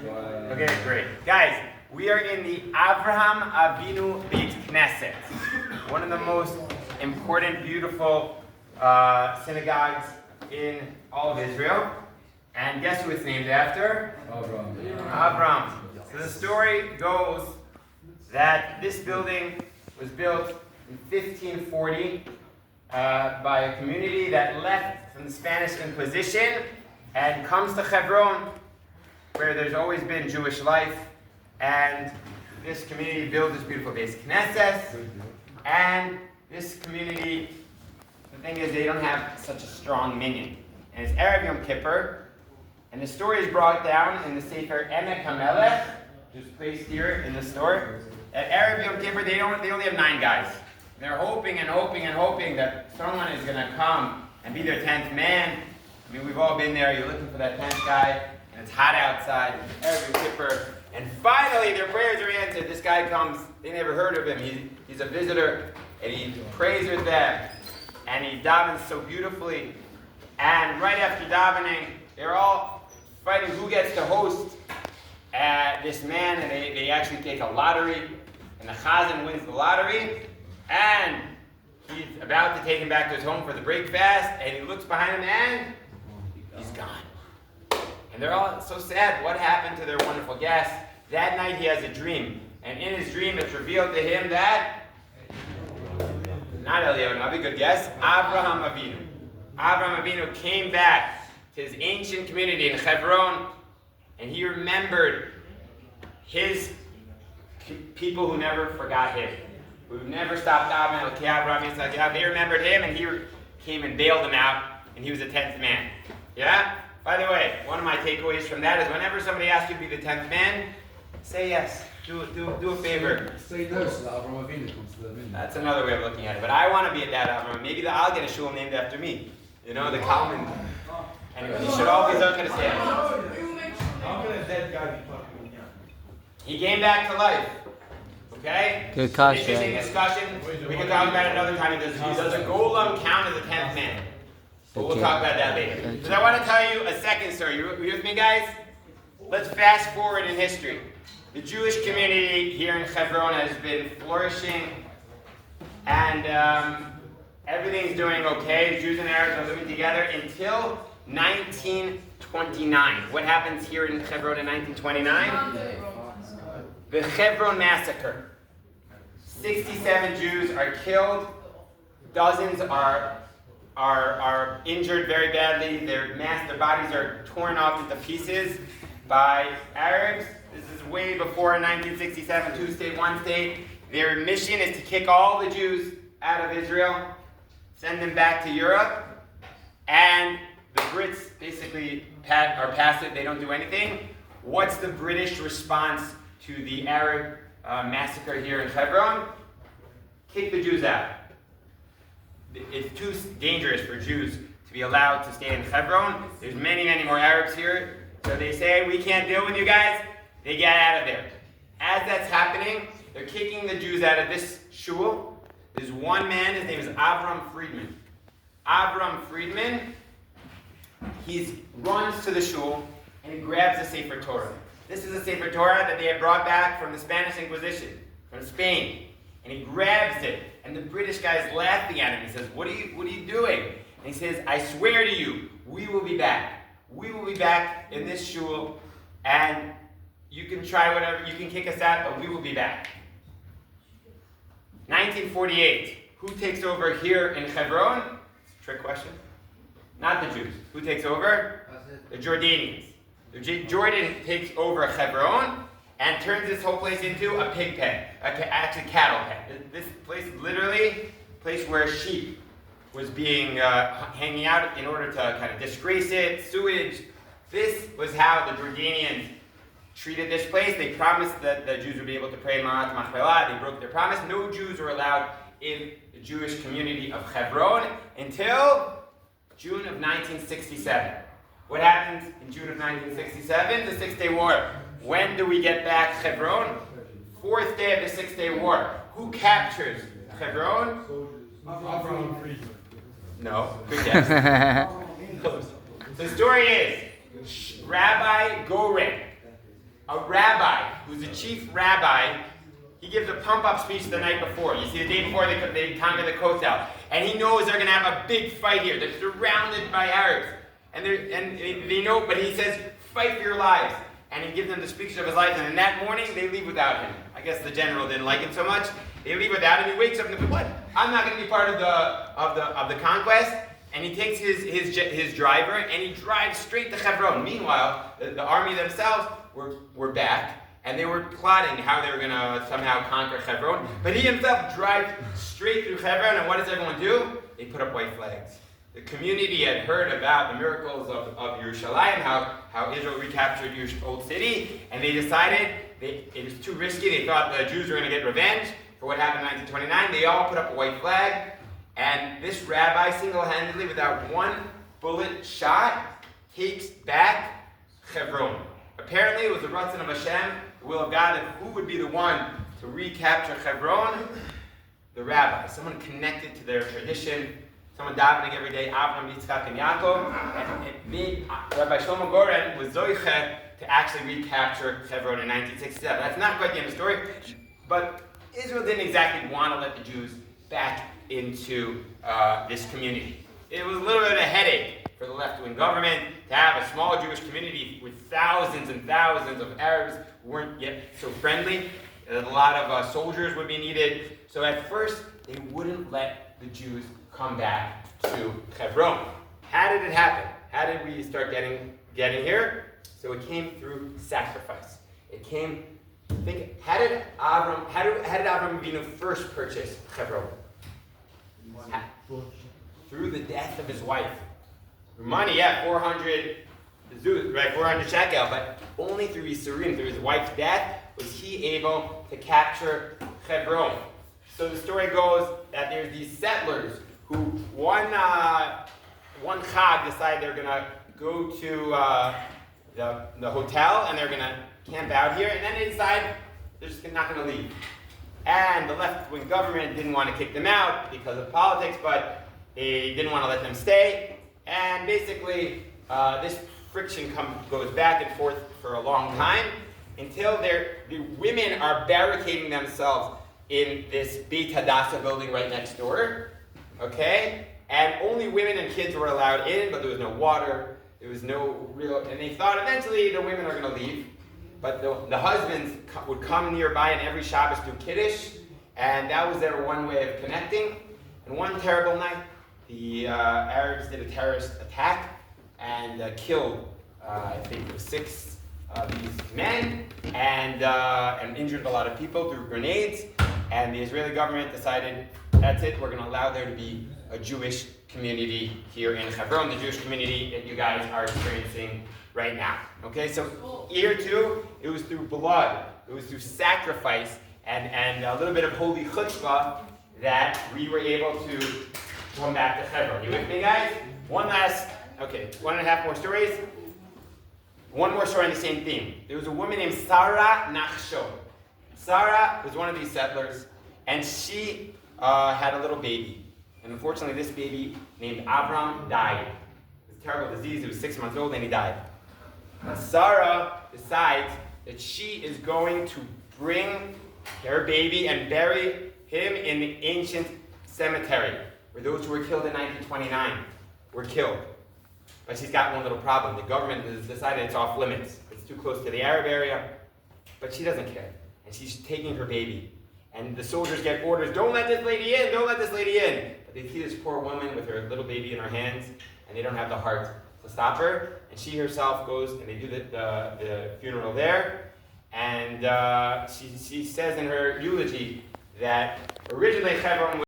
Okay, great. Guys, we are in the Avraham Avinu Beit Knesset, one of the most important, beautiful synagogues in all of Israel. And guess who it's named after? Avraham. So the story goes that this building was built in 1540 by a community that left from the Spanish Inquisition and comes to Chevron, where there's always been Jewish life, and this community builds this beautiful base Knesset, and this community, the thing is, they don't have such a strong minyan, and it's Erev Yom Kippur, and the story is brought down in the Sefer Emek HaMelech, just placed here in the store. At Erev Yom Kippur, they only have 9 guys. They're hoping and hoping and hoping that someone is going to come and be their 10th man. I mean, we've all been there. You're looking for that 10th guy, and it's hot outside, Erev Yom Kippur, and finally their prayers are answered. This guy comes. They never heard of him. He's a visitor, and he prays with them, and he davens so beautifully. And right after davening, they're all fighting who gets to host this man, and they actually take a lottery, and the chazan wins the lottery, and he's about to take him back to his home for the break fast, and he looks behind him, and he's gone. And they're all so sad. What happened to their wonderful guest? That night he has a dream, and in his dream it's revealed to him that, not Eliyahu, not a good guess, Avraham Avinu. Avraham Avinu came back to his ancient community in Chevron, and he remembered his people who never forgot him, who never stopped davening. They remembered him, and he came and bailed them out, and he was the 10th man. Yeah? By the way, one of my takeaways from that is whenever somebody asks you to be the 10th man, say yes. Do a favor. Say no, so that Avraham Avinu comes to the minyan. That's another way of looking at it. But I want to be at that Avraham. Maybe I'll get a shul named after me. You know, the Kalman. Anyway, you should all be looking to stand. How can a dead guy be talking? He came back to life. Okay? Good question. Interesting discussion. We can talk about it another time. Does a golem count as a 10th man? But we'll talk about that later. Because I want to tell you a second story. You with me, guys? Let's fast forward in history. The Jewish community here in Chevron has been flourishing, and everything's doing okay. The Jews and Arabs are living together until 1929. What happens here in Chevron in 1929? The Chevron massacre. 67 Jews are killed. Dozens are injured very badly. Their bodies are torn off into pieces by Arabs. This is way before 1967, 2-state, 1-state. Their mission is to kick all the Jews out of Israel, send them back to Europe, and the Brits basically are passive. They don't do anything. What's the British response to the Arab massacre here in Chevron? Kick the Jews out. It's too dangerous for Jews to be allowed to stay in Chevron. There's many, many more Arabs here. So they say, we can't deal with you guys. They get out of there. As that's happening, they're kicking the Jews out of this shul. There's one man, his name is Avraham Friedman. Avraham Friedman, he runs to the shul and he grabs a Sefer Torah. This is a Sefer Torah that they had brought back from the Spanish Inquisition, from Spain. And he grabs it, and the British guy's laughing at him. He says, what are you doing? And he says, I swear to you, we will be back. We will be back in this shul, and you can try whatever, you can kick us out, but we will be back. 1948, who takes over here in Chevron? Trick question. Not the Jews. Who takes over? The Jordanians. Jordan takes over Chevron and turns this whole place into a pig pen, actually cattle pen. This place is literally a place where sheep was being hanging out in order to kind of disgrace it, sewage. This was how the Jordanians treated this place. They promised that the Jews would be able to pray in Ma'at Machpelah. They broke their promise. No Jews were allowed in the Jewish community of Chevron until June of 1967. What happens in June of 1967? The Six-Day War. When do we get back Chevron? 4th day of the Six-Day War. Who captures Chevron? Avraham Friedman. No, good guess. The story is, Rabbi Goren a rabbi, who's the chief rabbi, he gives a pump-up speech the night before. You see, the day before they conquer the Kotel. And he knows they're going to have a big fight here. They're surrounded by Arabs. And they know, but he says, fight for your lives. And he gives them the speech of his life. And that morning, they leave without him. I guess the general didn't like him so much. They leave without him. He wakes up and goes, what? I'm not going to be part of the conquest. And he takes his driver and he drives straight to Chevron. Meanwhile, the army themselves were back. And they were plotting how they were going to somehow conquer Chevron. But he himself drives straight through Chevron, and what does everyone do? They put up white flags. The community had heard about the miracles of Yerushalayim, how Israel recaptured your old city, and they decided it was too risky. They thought the Jews were going to get revenge for what happened in 1929. They all put up a white flag, and this rabbi single-handedly, without one bullet shot, takes back Chevron. Apparently, it was the Ratzon of Hashem, the will of God, that who would be the one to recapture Chevron? The rabbi, someone connected to their tradition, someone davening every day, Avraham, Yitzchak, and Yaakov. And Rabbi Shlomo Goren was zoiche to actually recapture Chevron in 1967. That's not quite the end of the story, but Israel didn't exactly want to let the Jews back into this community. It was a little bit of a headache for the left-wing government to have a small Jewish community with thousands and thousands of Arabs who weren't yet so friendly. A lot of soldiers would be needed. So at first, they wouldn't let the Jews come back to Chevron. How did it happen? How did we start getting here? So it came through sacrifice. It came. How did Avraham Avinu first purchase Chevron? Through the death of his wife. Money, 400 zuz, right, 400 shekel, but only through Yisurim, through his wife's death, was he able to capture Chevron. So the story goes that there's these settlers who one Chag decided they're going to go to the hotel and they're going to camp out here, and then they decide they're just not going to leave. And the left-wing government didn't want to kick them out because of politics, but they didn't want to let them stay. And basically, this friction goes back and forth for a long time until the women are barricading themselves in this Beit Hadassah building right next door. Okay? And only women and kids were allowed in, but there was no water. There was no real... And they thought eventually the women are going to leave. But the husbands would come nearby and every Shabbos do Kiddush. And that was their one way of connecting. And one terrible night, the Arabs did a terrorist attack and killed, I think, 6 of these men and injured a lot of people through grenades. And the Israeli government decided, that's it, we're going to allow there to be a Jewish community here in Chevron, the Jewish community that you guys are experiencing right now. Okay, so year 2, it was through blood, it was through sacrifice, and a little bit of holy chutzpah that we were able to come back to Chevron. You with me, guys? 1.5 more stories. One more story on the same theme. There was a woman named Sarah Nachshon. Sarah was one of these settlers, and she had a little baby. And unfortunately, this baby named Avraham died. It was a terrible disease. He was 6 months old, and he died. Now, Sarah decides that she is going to bring her baby and bury him in the ancient cemetery where those who were killed in 1929 were killed. But she's got one little problem. The government has decided it's off limits. It's too close to the Arab area. But she doesn't care. And she's taking her baby. And the soldiers get orders, don't let this lady in, don't let this lady in. But they see this poor woman with her little baby in her hands, and they don't have the heart to stop her. And she herself goes, and they do the funeral there. And she says in her eulogy that originally Chevron was